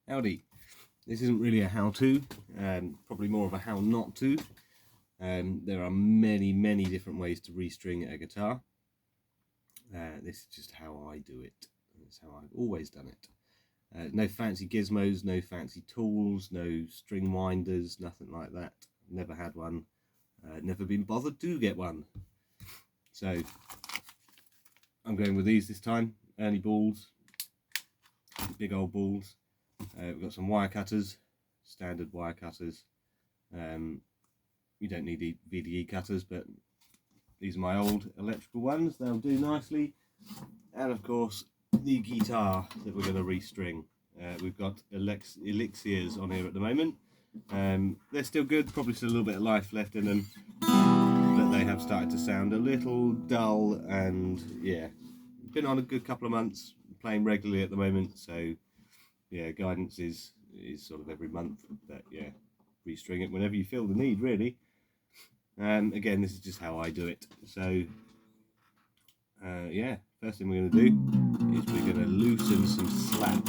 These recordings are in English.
Howdy. This isn't really a how-to, probably more of a how not to. There are many different ways to restring a guitar. This is just how I do it. That's how I've always done it. No fancy gizmos, no fancy tools, no string winders, nothing like that. Never had one. Never been bothered to get one. So I'm going with these this time. Ernie Balls, big old balls. We've got some wire cutters, standard wire cutters. You don't need VDE cutters, but these are my old electrical ones. They'll do nicely. And of course, the guitar that we're going to restring. We've got elixirs on here at the moment. They're still good, probably still a little bit of life left in them, but they have started to sound a little dull. And yeah, been on a good couple of months, playing regularly at the moment. So yeah, guidance is sort of every month, but yeah, restring it whenever you feel the need, really. Again, this is just how I do it. So yeah, first thing we're going to do is we're going to loosen some slack.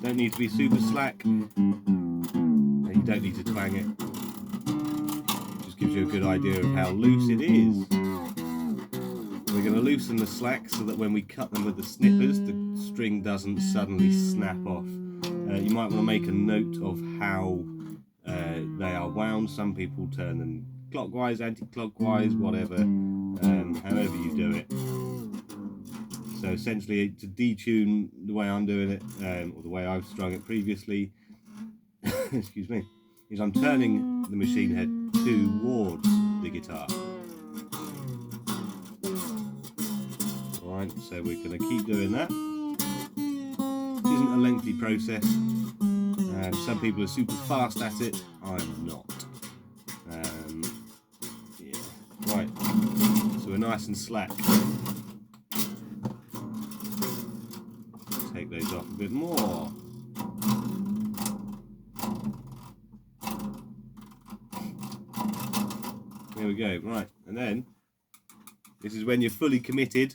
Don't need to be super slack, and you don't need to twang it. Just gives you a good idea of how loose it is. We're going to loosen the slack so that when we cut them with the snippers, the string doesn't suddenly snap off. You might want to make a note of how they are wound. Some people turn them clockwise, anti-clockwise, whatever, however you do it. So essentially, to detune the way I'm doing it, or the way I've strung it previously, excuse me, is I'm turning the machine head towards the guitar. Alright, so we're going to keep doing that. It isn't a lengthy process. Some people are super fast at it. I'm not. Yeah. Right, so we're nice and slack. Take those off a bit more. There we go. Right, and then this is when you're fully committed.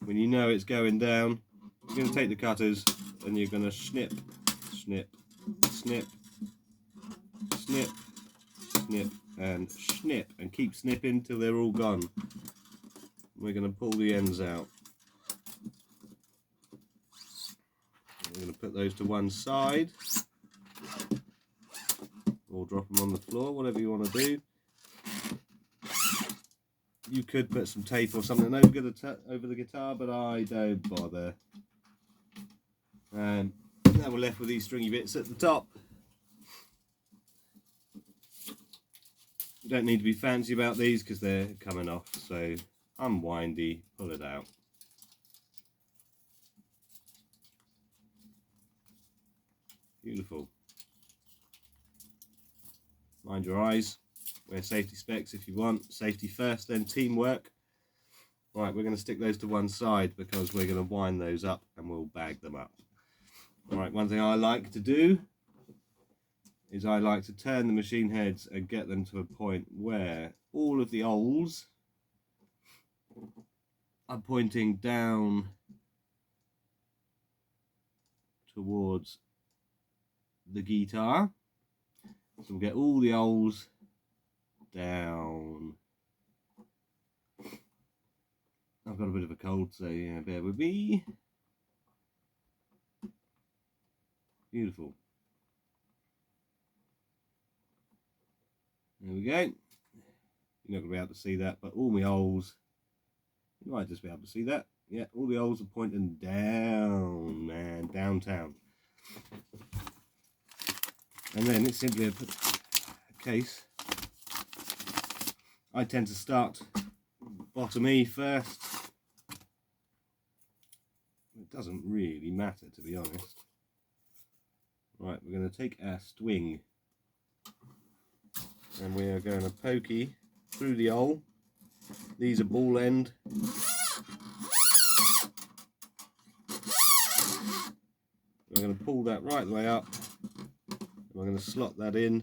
When you know it's going down, you're going to take the cutters and you're going to snip, snip, snip, snip, snip, and snip, and keep snipping till they're all gone. We're going to pull the ends out. We're going to put those to one side, or drop them on the floor, whatever you want to do. You could put some tape or something over the guitar, but I don't bother. And now we're left with these stringy bits at the top. You don't need to be fancy about these because they're coming off, so unwindy, pull it out. Beautiful. Mind your eyes. Wear safety specs if you want. Safety first, then teamwork. Right, we're going to stick those to one side because we're going to wind those up and we'll bag them up. Alright, one thing I like to do is I like to turn the machine heads and get them to a point where all of the holes are pointing down towards the guitar. So we'll get all the holes down. I've got a bit of a cold, so yeah, bear with me. Beautiful. There we go. You're not going to be able to see that, but all my holes, you might just be able to see that. Yeah, all the holes are pointing down, man, downtown. And then it's simply a case. I tend to start bottom E first. It doesn't really matter, to be honest. Right, we're going to take our swing and we are going to pokey through the hole. These are ball end. We're going to pull that right the way up. We're going to slot that in.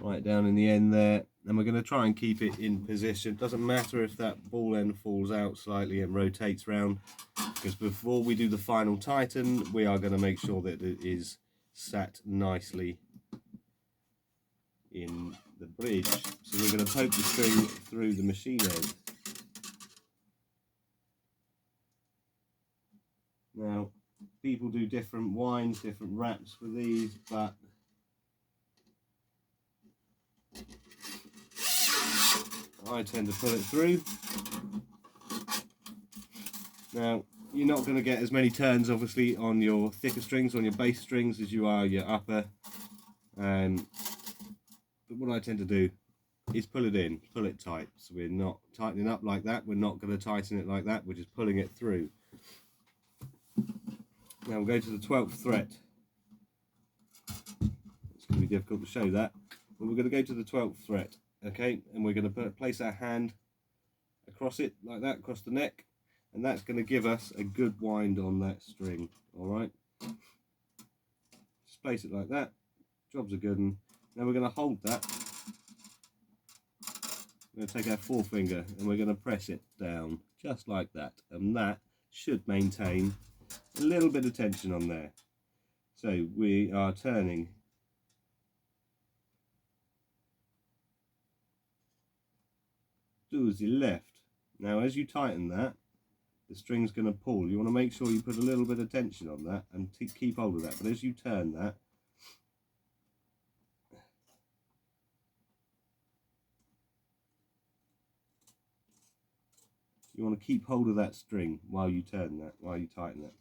right down in the end there, and we're going to try and keep it in position. Doesn't matter if that ball end falls out slightly and rotates round, because before we do the final tighten, we are going to make sure that it is sat nicely in the bridge. So we're going to poke the string through the machine end. Now, people do different winds, different wraps for these, but I tend to pull it through. Now, you're not going to get as many turns, obviously, on your thicker strings, on your bass strings, as you are your upper. But what I tend to do is pull it in, pull it tight. So we're not tightening up like that. We're not going to tighten it like that. We're just pulling it through. Now we'll go to the 12th fret. It's going to be difficult to show that, but we're going to go to the 12th fret, okay? And we're going to place our hand across it like that, across the neck, and that's going to give us a good wind on that string. All right, just place it like that. Job's a good one. Now we're going to hold that. We're going to take our forefinger and we're going to press it down just like that, and that should maintain a little bit of tension on there. So we are turning to the left. Now as you tighten that, the string's going to pull. You want to make sure you put a little bit of tension on that and keep hold of that. But as you turn that, you want to keep hold of that string while you turn that, while you tighten it.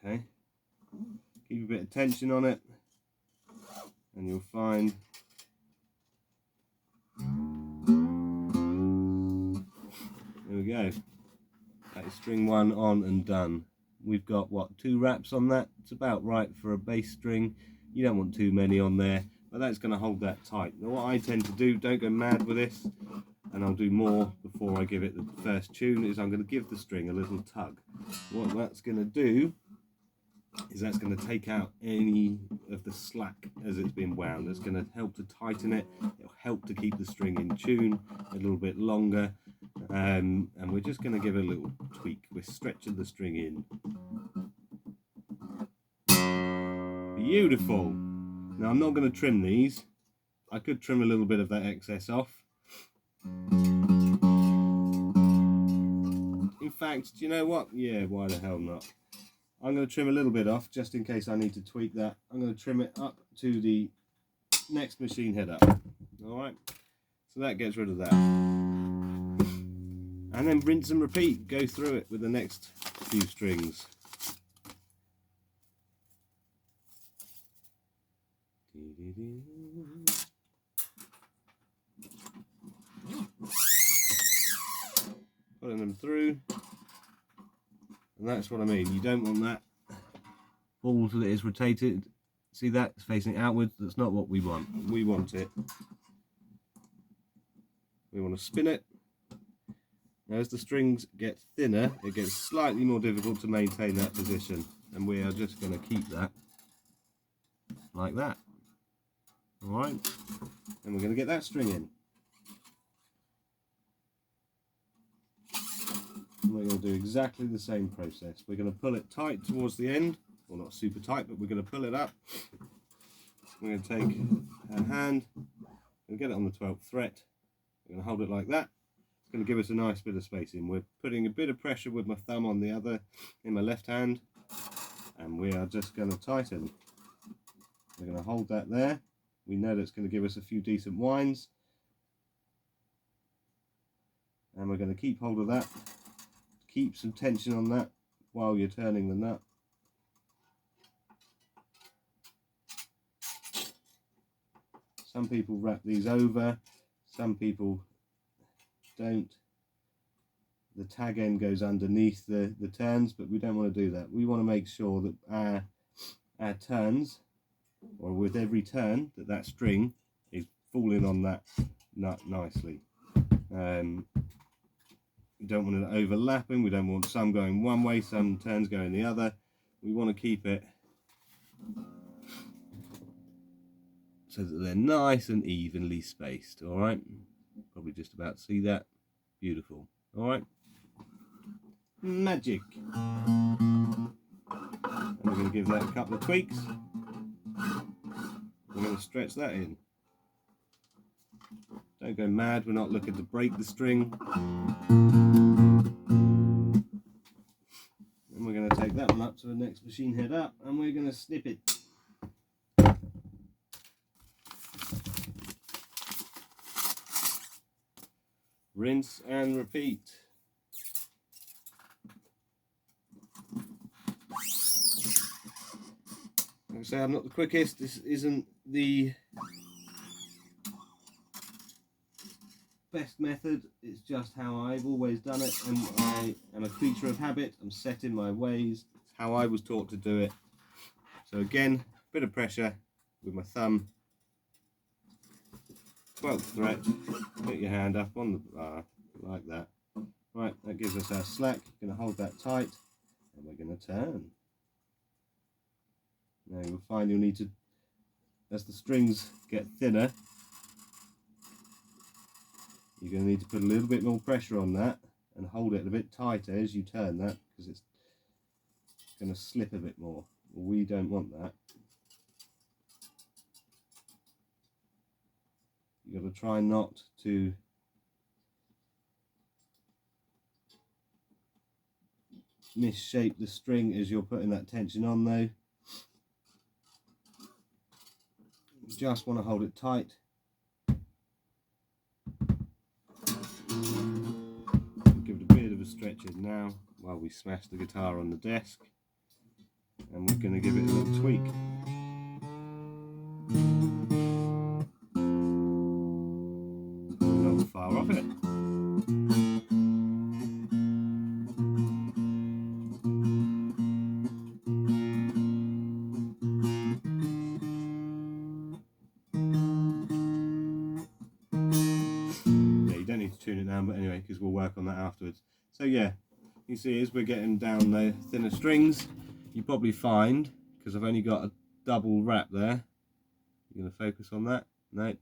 Okay, keep a bit of tension on it, and you'll find there we go. That is string 1 on and done. We've got what, 2 wraps on that? It's about right for a bass string. You don't want too many on there, but that's going to hold that tight. Now what I tend to do, don't go mad with this, and I'll do more before I give it the first tune, is I'm going to give the string a little tug. What that's going to do is that's going to take out any of the slack as it's been wound. That's going to help to tighten it. It'll help to keep the string in tune a little bit longer, and we're just going to give it a little tweak. We're stretching the string in. Beautiful. Now I'm not going to trim these. I could trim a little bit of that excess off. In fact, do you know what? Yeah, why the hell not? I'm going to trim a little bit off just in case I need to tweak that. I'm going to trim it up to the next machine head up. Alright, so that gets rid of that. And then rinse and repeat. Go through it with the next few strings. Putting them through. And that's what I mean. You don't want that ball that is rotated. See that? It's facing outwards. That's not what we want. We want it. We want to spin it. Now as the strings get thinner, it gets slightly more difficult to maintain that position. And we are just going to keep that like that. Alright. And we're going to get that string in. We're going to do exactly the same process. We're going to pull it tight towards the end, well not super tight, but we're going to pull it up. We're going to take our hand and get it on the 12th fret. We're going to hold it like that. It's going to give us a nice bit of spacing. We're putting a bit of pressure with my thumb on the other, in my left hand, and we are just going to tighten. We're going to hold that there. We know that's going to give us a few decent winds, and we're going to keep hold of that. Keep some tension on that while you're turning the nut. Some people wrap these over, some people don't. The tag end goes underneath the turns, but we don't want to do that. We want to make sure that our turns, or with every turn, that string is falling on that nut nicely. We don't want it overlapping. We don't want some going one way, some turns going the other. We want to keep it so that they're nice and evenly spaced. All right, probably just about to see that. Beautiful. All right, magic. And we're going to give that a couple of tweaks. We're going to stretch that in. Don't go mad, we're not looking to break the string. And we're going to take that one up to the next machine head up, and we're going to snip it. Rinse and repeat. Like I say, I'm not the quickest. This isn't the best method. It's just how I've always done it, and I am a creature of habit. I'm set in my ways. It's how I was taught to do it. So again, a bit of pressure with my thumb. 12th fret. Put your hand up on the bar like that. Right, that gives us our slack. You're going to hold that tight, and we're going to turn. Now you'll find you'll need to, as the strings get thinner, you're going to need to put a little bit more pressure on that and hold it a bit tighter as you turn that, because it's going to slip a bit more. We don't want that. You've got to try not to misshape the string as you're putting that tension on though. You just want to hold it tight. Give it a bit of a stretch in now while we smash the guitar on the desk, and we're going to give it a little tweak. Not far off it. Tune it down, but anyway, because we'll work on that afterwards. So yeah, you see as we're getting down the thinner strings, you probably find, because I've only got a double wrap there, you're going to focus on that. No.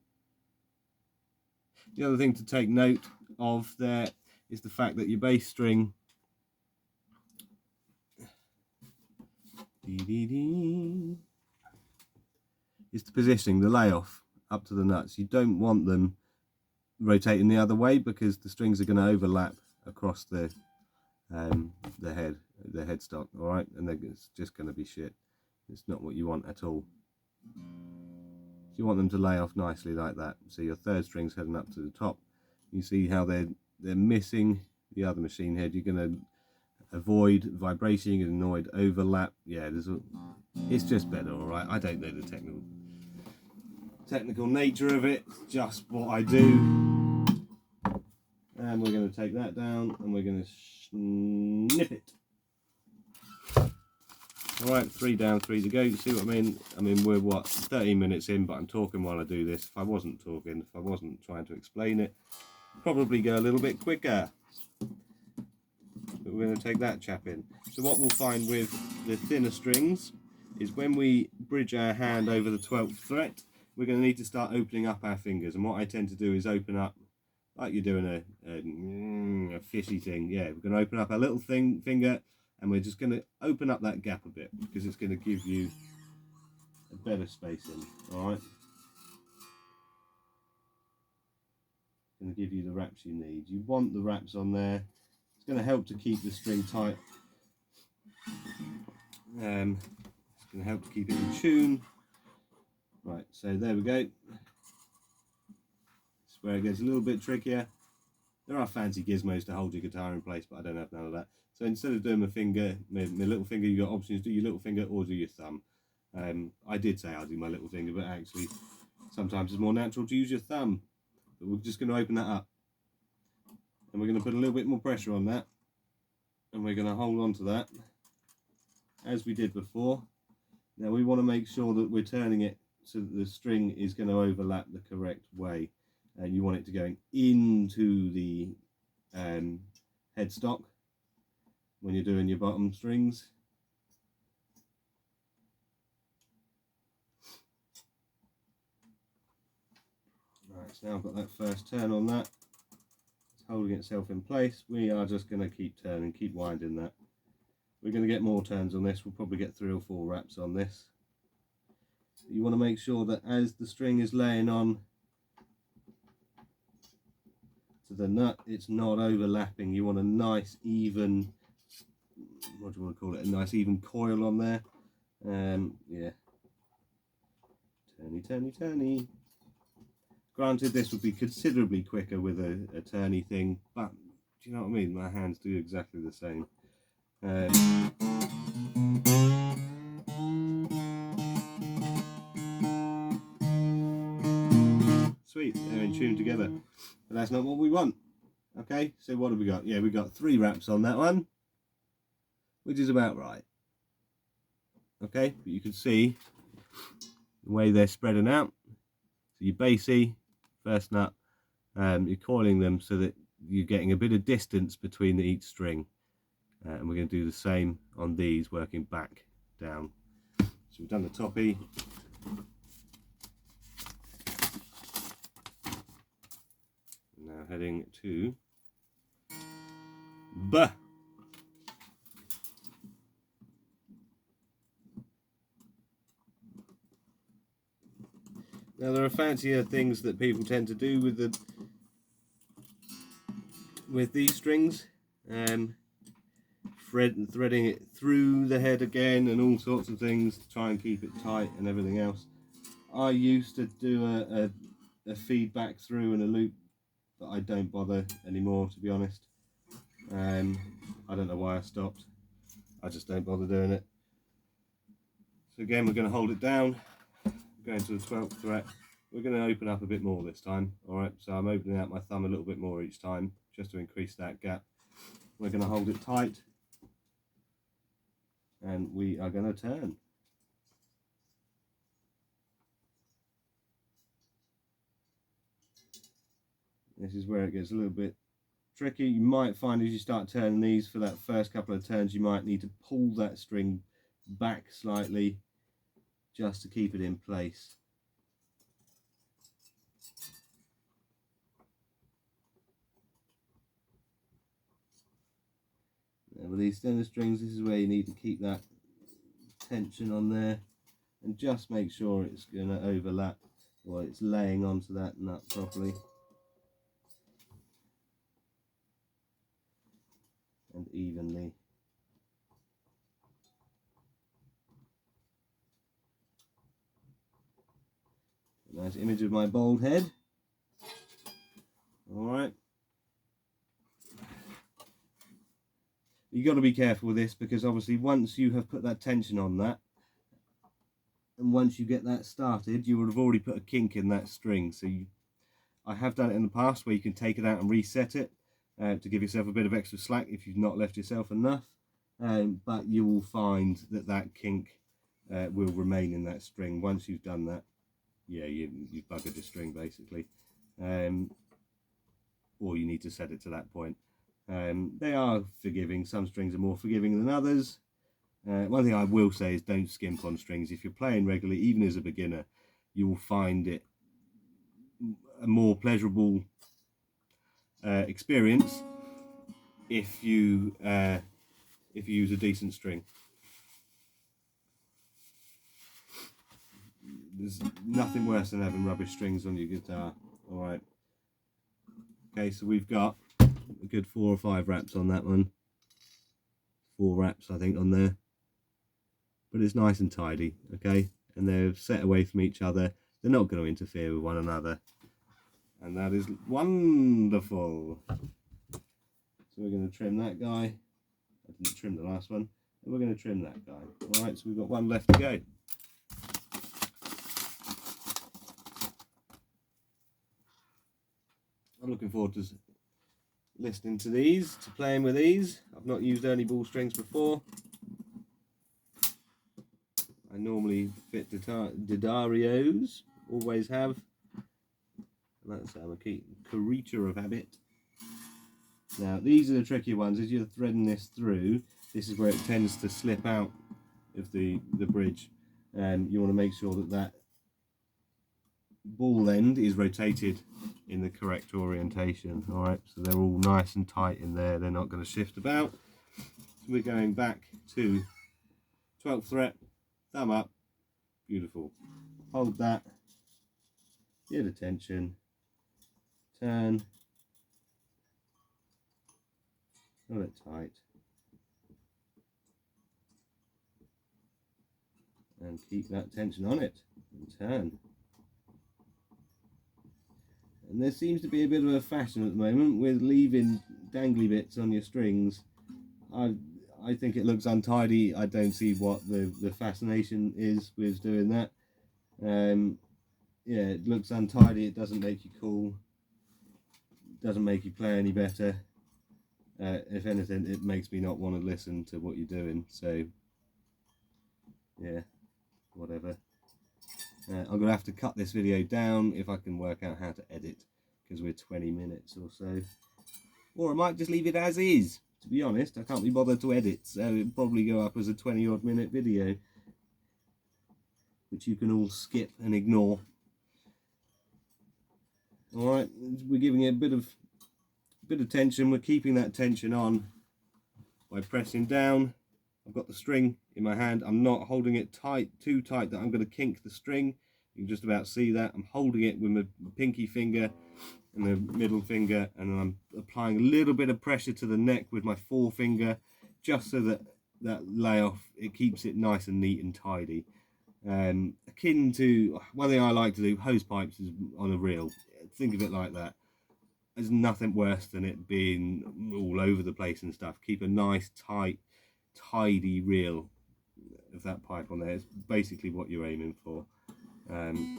The other thing to take note of there is the fact that your bass string is the positioning, the layoff up to the nuts. You don't want them rotating the other way, because the strings are going to overlap across the headstock, all right, and it's just going to be shit. It's not what you want at all. So you want them to lay off nicely like that. So your third string's heading up to the top. You see how they're missing the other machine head. You're going to avoid vibration and avoid overlap. Yeah, it's just better, all right. I don't know the technical nature of it. It's just what I do. And we're going to take that down and we're going to snip it. Alright, 3 down, 3 to go. You see what I mean? I mean, we're what, 13 minutes in, but I'm talking while I do this. If I wasn't talking, if I wasn't trying to explain it, probably go a little bit quicker. But we're going to take that chap in. So what we'll find with the thinner strings is when we bridge our hand over the 12th fret, we're going to need to start opening up our fingers. And what I tend to do is open up, like you're doing a fishy thing. Yeah, we're going to open up our little finger, and we're just going to open up that gap a bit, because it's going to give you a better spacing. All right, it's going to give you the wraps you need. You want the wraps on there. It's going to help to keep the string tight. It's going to help to keep it in tune. Right, so there we go. Where it gets a little bit trickier. There are fancy gizmos to hold your guitar in place, but I don't have none of that. So instead of doing my finger, my little finger, you've got options: do your little finger or do your thumb. I did say I'll do my little finger, but actually sometimes it's more natural to use your thumb. But we're just going to open that up, and we're going to put a little bit more pressure on that, and we're going to hold on to that as we did before. Now we want to make sure that we're turning it so that the string is going to overlap the correct way. And you want it to go into the headstock when you're doing your bottom strings. So now I've got that first turn on that. It's holding itself in place. We are just going to keep turning, keep winding that. We're going to get more turns on this. We'll probably get 3 or 4 wraps on this. You want to make sure that as the string is laying on to the nut, it's not overlapping. You want a nice even, what do you want to call it, a nice even coil on there. Yeah, turny, turny, turny. Granted, this would be considerably quicker with a turny thing, but do you know what I mean? My hands do exactly the same. Sweet, they're in tune together, but that's not what we want. Okay, so what have we got? Yeah, we got 3 wraps on that one, which is about right. Okay, but you can see the way they're spreading out. So your bassy, first nut, you're coiling them so that you're getting a bit of distance between each string. And we're going to do the same on these, working back down. So we've done the toppy. Now heading to B. Now there are fancier things that people tend to do with these strings, threading it through the head again and all sorts of things to try and keep it tight and everything else. I used to do a feedback through and a loop, but I don't bother anymore, to be honest. I don't know why I stopped. I just don't bother doing it. So again, we're going to hold it down, going to the 12th fret. We're going to open up a bit more this time. Alright, so I'm opening out my thumb a little bit more each time, just to increase that gap. We're going to hold it tight, and we are going to turn. This is where it gets a little bit tricky. You might find as you start turning these, for that first couple of turns, you might need to pull that string back slightly just to keep it in place. Now with these thinner strings, this is where you need to keep that tension on there and just make sure it's going to overlap, or it's laying onto that nut properly and evenly. A nice image of my bald head. Alright. You've got to be careful with this, because obviously once you have put that tension on that, and once you get that started, you would have already put a kink in that string. So I have done it in the past where you can take it out and reset it to give yourself a bit of extra slack if you've not left yourself enough. But you will find that that kink will remain in that string. Once you've done that, yeah, you've buggered the string basically. Or you need to set it to that point. They are forgiving. Some strings are more forgiving than others. One thing I will say is don't skimp on strings. If you're playing regularly, even as a beginner, you will find it a more pleasurable experience if you use a decent string. There's nothing worse than having rubbish strings on your guitar. Alright. Okay, so we've got a good 4 or 5 wraps on that one. 4 wraps, I think, on there. But it's nice and tidy, okay? And they're set away from each other. They're not going to interfere with one another. And that is wonderful. So we're going to trim that guy. I didn't trim the last one. And we're going to trim that guy. Alright, so we've got one left to go. I'm looking forward to listening to these, to playing with these. I've not used Ernie Ball strings before. I normally fit Didarios, always have. That's I'm a creature of habit. Now these are the trickier ones. As you're threading this through, this is where it tends to slip out of the bridge, and you want to make sure that ball end is rotated in the correct orientation. All right, so they're all nice and tight in there. They're not going to shift about. So we're going back to 12th fret, thumb up, beautiful. Hold that, get attention, turn, hold it tight, and keep that tension on it, and turn. And there seems to be a bit of a fashion at the moment with leaving dangly bits on your strings. I think it looks untidy. I don't see what the fascination is with doing that. Yeah, it looks untidy. It doesn't make you cool. It doesn't make you play any better. If anything, it makes me not want to listen to what you're doing. So, yeah, whatever. I'm going to have to cut this video down if I can work out how to edit, because we're 20 minutes or so. Or I might just leave it as is. To be honest, I can't be bothered to edit, so it'll probably go up as a 20-odd minute video, which you can all skip and ignore. Alright, we're giving it a bit of tension. We're keeping that tension on by pressing down. I've got the string in my hand. I'm not holding it tight, too tight that I'm going to kink the string. You can just about see that. I'm holding it with my pinky finger and the middle finger, and then I'm applying a little bit of pressure to the neck with my forefinger, just so that layoff, it keeps it nice and neat and tidy. Akin to one thing I like to do, hose pipes is on a reel. Think of it like that. There's nothing worse than it being all over the place and stuff. Keep a nice, tight, tidy reel of that pipe on there. It's basically what you're aiming for. And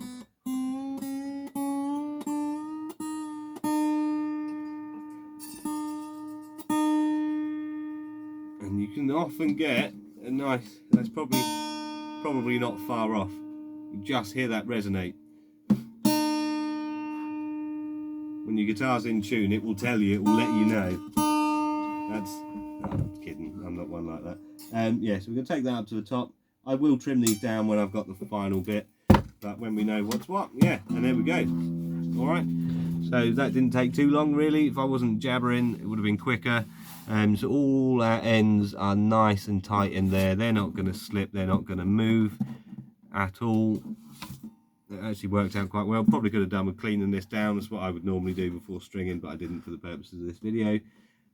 you can often get a nice, that's probably not far off. You just hear that resonate. When your guitar's in tune, it will tell you, it will let you know. I'm kidding, I'm not one like that. Yeah, so we're going to take that up to the top. I will trim these down when I've got the final bit, but when we know what's what, yeah, and there we go. Alright, so that didn't take too long really. If I wasn't jabbering, it would have been quicker. So all our ends are nice and tight in there. They're not going to slip, they're not going to move at all. It actually worked out quite well. Probably could have done with cleaning this down. That's what I would normally do before stringing, but I didn't for the purposes of this video.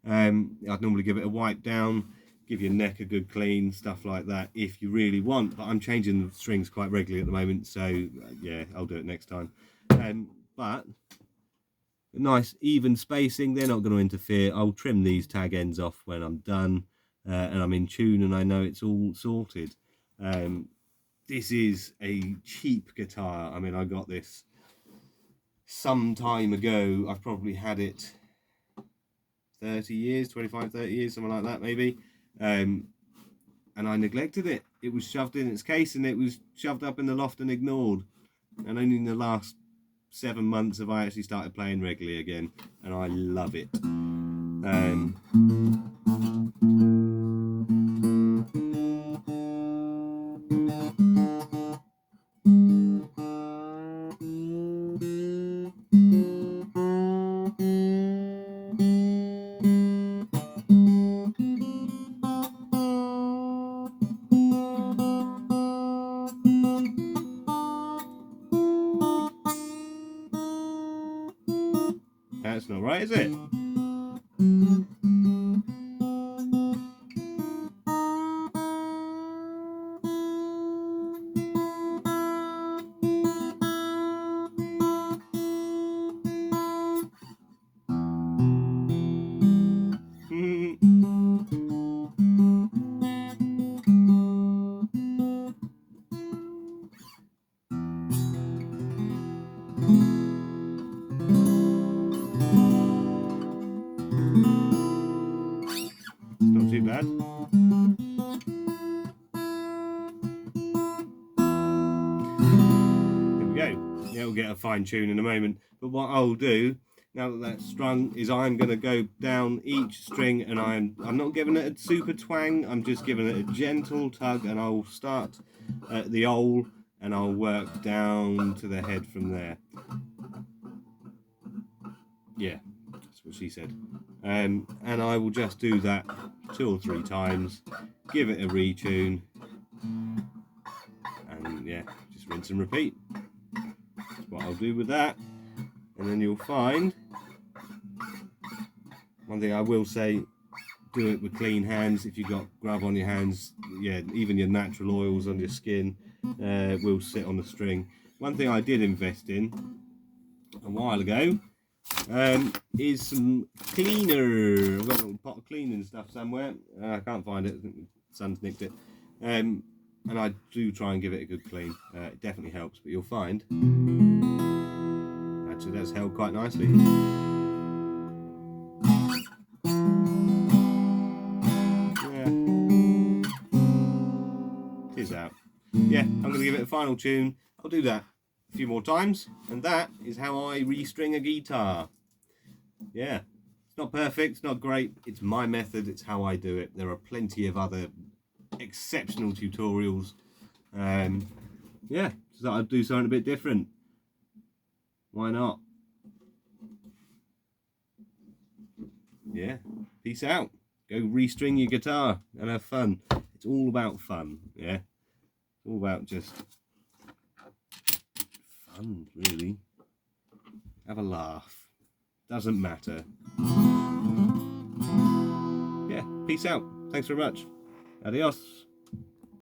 I'd normally give it a wipe down, give your neck a good clean, stuff like that if you really want, but I'm changing the strings quite regularly at the moment, so yeah, I'll do it next time. But nice even spacing, they're not going to interfere. I'll trim these tag ends off when I'm done and I'm in tune and I know it's all sorted. This is a cheap guitar. I mean, I got this some time ago. I've probably had it 30 years, 25, 30 years, something like that maybe. And I neglected it. It was shoved in its case and it was shoved up in the loft and ignored. And only in the last 7 months have I actually started playing regularly again, and I love it. That's not right, is it? Not too bad. There we go. Yeah, we'll get a fine tune in a moment. But what I'll do, now that that's strung, is I'm going to go down each string and I'm not giving it a super twang, I'm just giving it a gentle tug, and I'll start at the owl and I'll work down to the head from there. Yeah, that's what she said. And I will just do that 2 or 3 times, give it a retune, and yeah, just rinse and repeat. That's what I'll do with that. And then you'll find, one thing I will say, do it with clean hands. If you've got grub on your hands, yeah, even your natural oils on your skin will sit on the string. One thing I did invest in a while ago is some cleaner. I've got a little pot of cleaning stuff somewhere. I can't find it. I think the sun's nicked it. And I do try and give it a good clean. It definitely helps, but you'll find actually that's held quite nicely. Out. Yeah, I'm going to give it a final tune. I'll do that a few more times, and that is how I restring a guitar. Yeah, it's not perfect, it's not great, it's my method, it's how I do it. There are plenty of other exceptional tutorials. Yeah, so I'd do something a bit different. Why not? Yeah, peace out. Go restring your guitar and have fun. It's all about fun, yeah. All about just fun, really. Have a laugh. Doesn't matter. Yeah, peace out. Thanks very much. Adios.